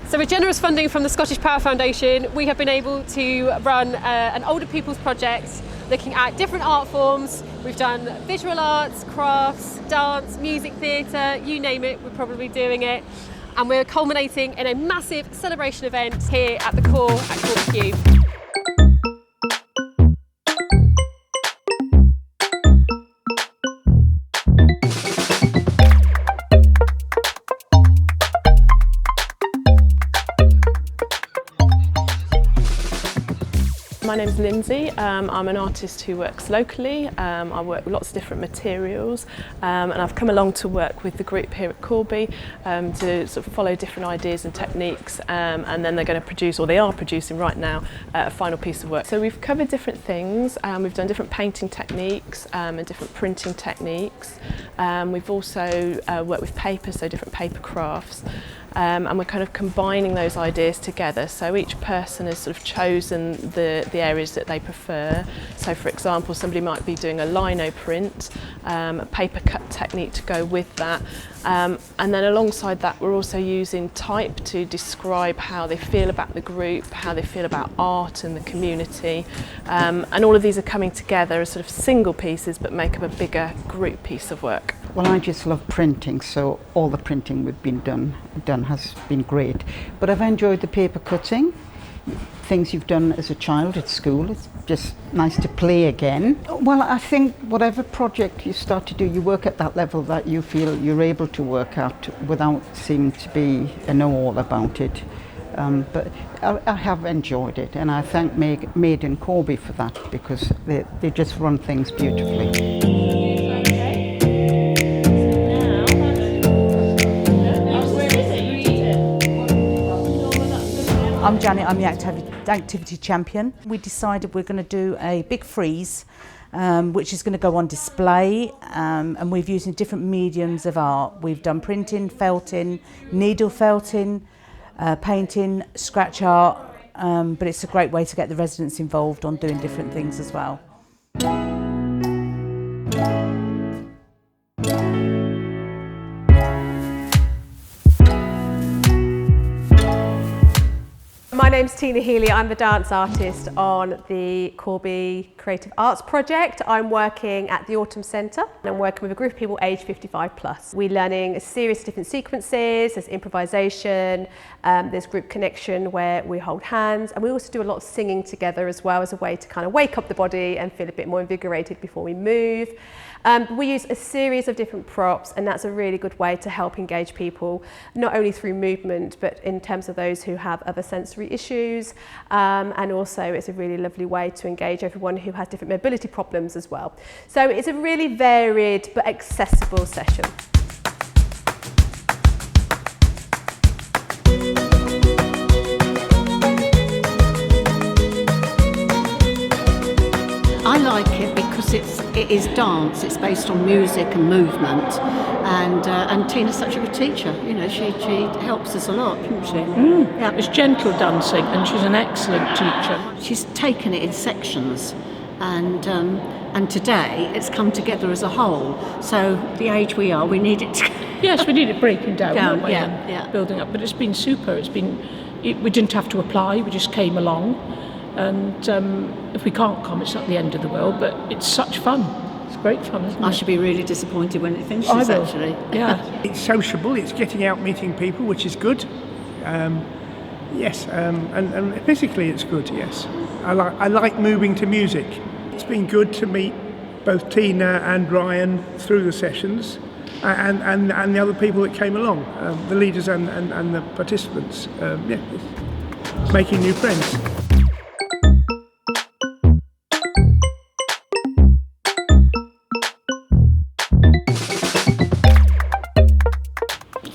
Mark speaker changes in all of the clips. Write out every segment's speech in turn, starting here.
Speaker 1: So with generous funding from the ScottishPower Foundation, we have been able to run an older people's project looking at different art forms. We've done visual arts, crafts, dance, music, theatre, you name it, we're probably doing it. And we're culminating in a massive celebration event here at the core at Corby. My name's Linzi. I'm an artist who works locally. I work with lots of different materials and I've come along to work with the group here at Corby to sort of follow different ideas and techniques and then they're going to produce, or they are producing right now, a final piece of work. So we've covered different things, we've done different painting techniques and different printing techniques. We've also worked with paper, so different paper crafts. And we're kind of combining those ideas together, so each person has sort of chosen the areas that they prefer. So for example, somebody might be doing a lino print, a paper cut technique to go with that, and then alongside that we're also using type to describe how they feel about the group, how they feel about art and the community, and all of these are coming together as sort of single pieces but make up a bigger group piece of work.
Speaker 2: Well, I just love printing, so all the printing we've been done has been great. But I've enjoyed the paper cutting, things you've done as a child at school. It's just nice to play again. Well, I think whatever project you start to do, you work at that level that you feel you're able to work at without seeming to be a know-all about it. But I have enjoyed it, and I thank Maid and Corby for that, because they just run things beautifully.
Speaker 3: I'm Janet, I'm the activity champion. We decided we're going to do a big frieze which is going to go on display, and we've used different mediums of art. We've done printing, felting, needle felting, painting, scratch art, but it's a great way to get the residents involved on doing different things as well.
Speaker 1: My name's Tina Heeley. I'm the dance artist on the Corby Creative Arts Project. I'm working at the Autumn Centre and I'm working with a group of people aged 55 plus. We're learning a series of different sequences, there's improvisation, there's group connection where we hold hands, and we also do a lot of singing together as well as a way to kind of wake up the body and feel a bit more invigorated before we move. We use a series of different props, and that's a really good way to help engage people, not only through movement, but in terms of those who have other sensory issues. And also it's a really lovely way to engage everyone who has different mobility problems as well. So it's a really varied but accessible session.
Speaker 4: I like it because it is dance. It's based on music and movement, and Tina's such a good teacher. You know, she helps us a lot, doesn't she?
Speaker 5: Yeah, it's gentle dancing, and she's an excellent teacher.
Speaker 4: She's taken it in sections, and today it's come together as a whole. So the age we are, we need it to.
Speaker 5: Yes, we need it breaking down,
Speaker 4: yeah.
Speaker 5: Building up. But it's been super. We didn't have to apply. We just came along. And if we can't come, it's not the end of the world, but it's such fun. It's great fun, isn't it?
Speaker 4: I should be really disappointed when it finishes, actually.
Speaker 5: Yeah.
Speaker 6: It's sociable, it's getting out, meeting people, which is good. Yes, and physically it's good, yes. I like moving to music. It's been good to meet both Tina and Ryan through the sessions, and the other people that came along, the leaders and the participants. It's making new friends.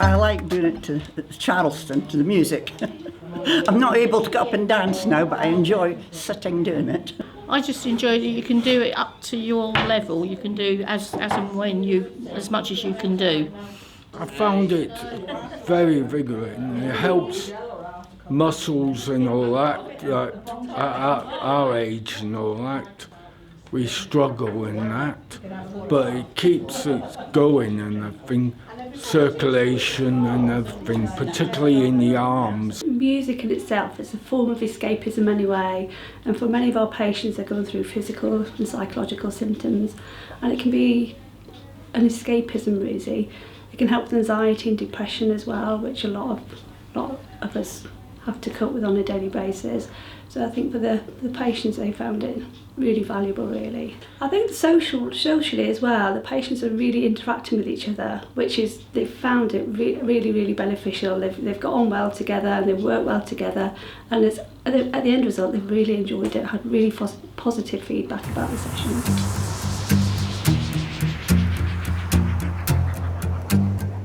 Speaker 7: I like doing it to Charleston, to the music. I'm not able to get up and dance now, but I enjoy sitting doing it.
Speaker 8: I just enjoy it. You can do it up to your level. You can do as and when as much as you can do.
Speaker 9: I found it very invigorating. It helps muscles and all that, like at our age and all that. we struggle in that, but it keeps it going and everything, circulation and everything, particularly in the arms.
Speaker 10: Music in itself is a form of escapism anyway, and for many of our patients they're going through physical and psychological symptoms, and it can be an escapism really. It can help with anxiety and depression as well, which a lot of us have to cope with on a daily basis. So I think for the patients, they found it really valuable really. I think socially as well, the patients are really interacting with each other, which is, they've found it really beneficial. They've got on well together and they work well together, and at the end result they've really enjoyed it, had really positive feedback about the sessions.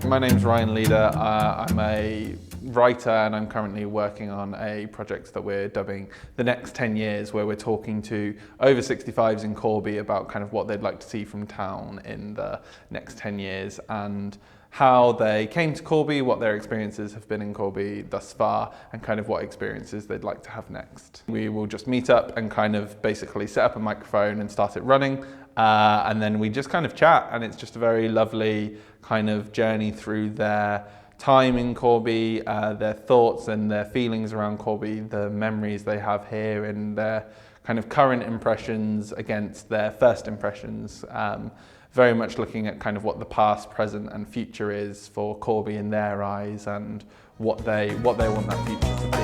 Speaker 11: My name's Ryan Leder. I'm a writer and I'm currently working on a project that we're dubbing The Next 10 Years, where we're talking to over 65s in Corby about kind of what they'd like to see from town in the next 10 years and how they came to Corby, what their experiences have been in Corby thus far, and kind of what experiences they'd like to have next. We will just meet up and kind of basically set up a microphone and start it running, and then we just kind of chat, and it's just a very lovely kind of journey through their time in Corby, their thoughts and their feelings around Corby, the memories they have here, and their kind of current impressions against their first impressions. Very much looking at kind of what the past, present and future is for Corby in their eyes, and what they want that future to be.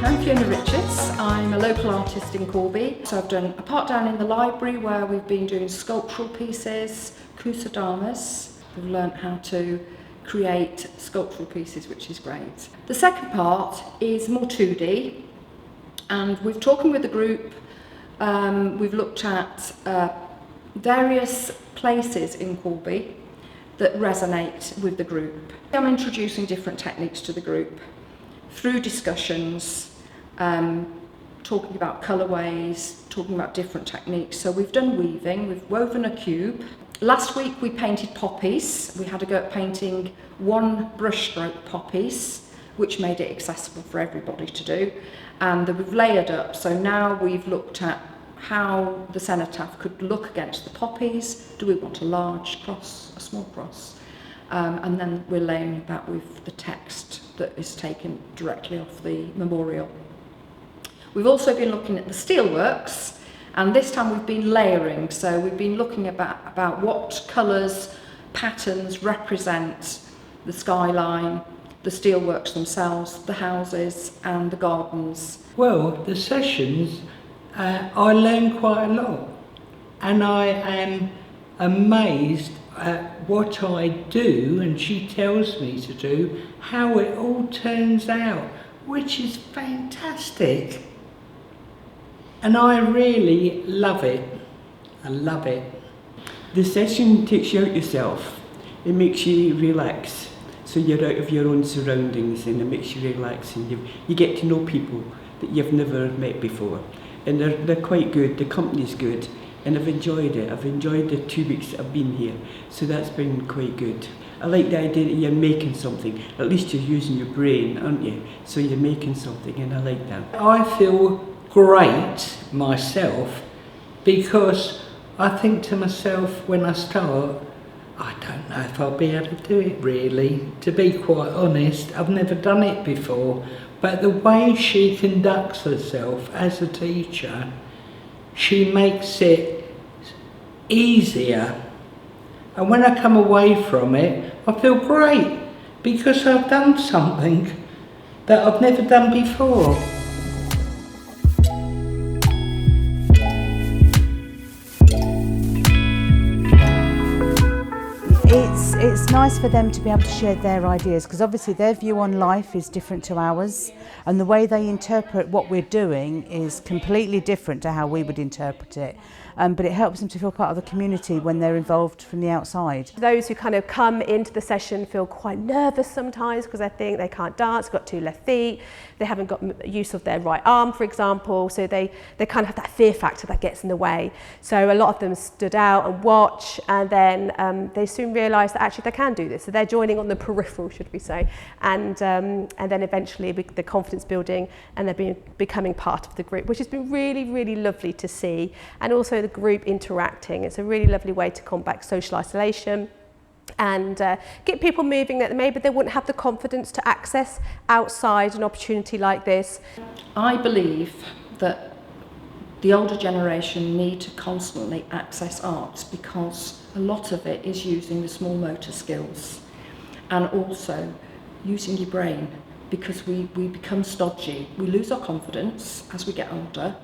Speaker 12: I'm Phiona Richards. I'm a local artist in Corby. So I've done a part down in the library where we've been doing sculptural pieces, kusadamas. We've learnt how to create sculptural pieces, which is great. The second part is more 2D, and we've talking with the group. We've looked at various places in Corby that resonate with the group. I'm introducing different techniques to the group through discussions, talking about colourways, talking about different techniques. So we've done weaving, we've woven a cube. Last week we painted poppies. We had a go at painting one brushstroke poppies, which made it accessible for everybody to do. And we've layered up, so now we've looked at how the cenotaph could look against the poppies. Do we want a large cross, a small cross? And then we're layering that with the text that is taken directly off the memorial. We've also been looking at the steelworks, and this time we've been layering. So we've been looking about what colours, patterns represent the skyline, the steelworks themselves, the houses and the gardens.
Speaker 13: Well, the sessions, I learned quite a lot, and I am amazed at what I do and she tells me to do, how it all turns out, which is fantastic. And I really love it. I love it.
Speaker 14: The session takes you out yourself. It makes you relax. So you're out of your own surroundings, and it makes you relax, and you get to know people that you've never met before. And they're quite good, the company's good, and I've enjoyed it. I've enjoyed the 2 weeks that I've been here, so that's been quite good. I like the idea that you're making something. At least you're using your brain, aren't you? So you're making something, and I like that.
Speaker 13: I feel great myself, because I think to myself when I start, I don't know if I'll be able to do it really. To be quite honest, I've never done it before, but the way she conducts herself as a teacher, she makes it easier. And when I come away from it, I feel great, because I've done something that I've never done before.
Speaker 3: It's nice for them to be able to share their ideas, because obviously their view on life is different to ours, and the way they interpret what we're doing is completely different to how we would interpret it. But it helps them to feel part of the community when they're involved from the outside.
Speaker 1: Those who kind of come into the session feel quite nervous sometimes because they think they can't dance, got 2 left feet, they haven't got use of their right arm, for example, so they kind of have that fear factor that gets in the way. So a lot of them stood out and watched, and then they soon realised that actually they can
Speaker 15: can do this. So they're joining on the peripheral, should we say, and then eventually the confidence building, and they're becoming part of the group, which has been really, really lovely to see. And also the group interacting. It's a really lovely way to combat social isolation and get people moving that maybe they wouldn't have the confidence to access outside an opportunity like this.
Speaker 12: I believe that the older generation need to constantly access arts because a lot of it is using the small motor skills and also using your brain, because we become stodgy. We lose our confidence as we get older.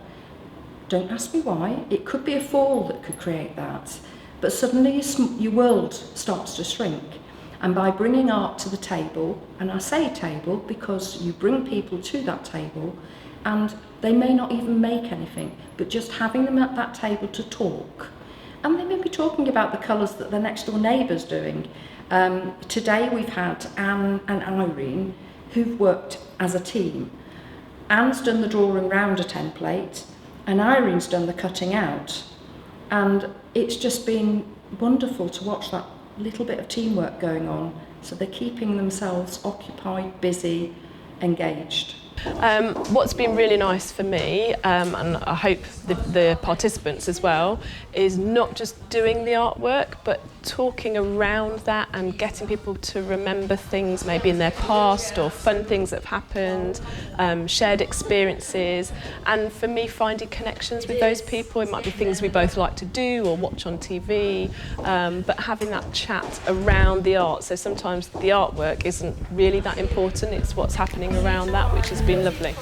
Speaker 12: Don't ask me why. It could be a fall that could create that. But suddenly your world starts to shrink. And by bringing art to the table, and I say table because you bring people to that table and they may not even make anything, but just having them at that table to talk. And they may be talking about the colours that their next door neighbour's doing. Today we've had Anne and Irene who've worked as a team. Anne's done the drawing round a template and Irene's done the cutting out. And it's just been wonderful to watch that little bit of teamwork going on. So they're keeping themselves occupied, busy, engaged.
Speaker 1: What's been really nice for me, and I hope the participants as well, is not just doing the artwork, but talking around that and getting people to remember things maybe in their past or fun things that have happened, shared experiences, and for me finding connections with those people. It might be things we both like to do or watch on TV, but having that chat around the art. So sometimes the artwork isn't really that important, it's what's happening around that, which has been lovely.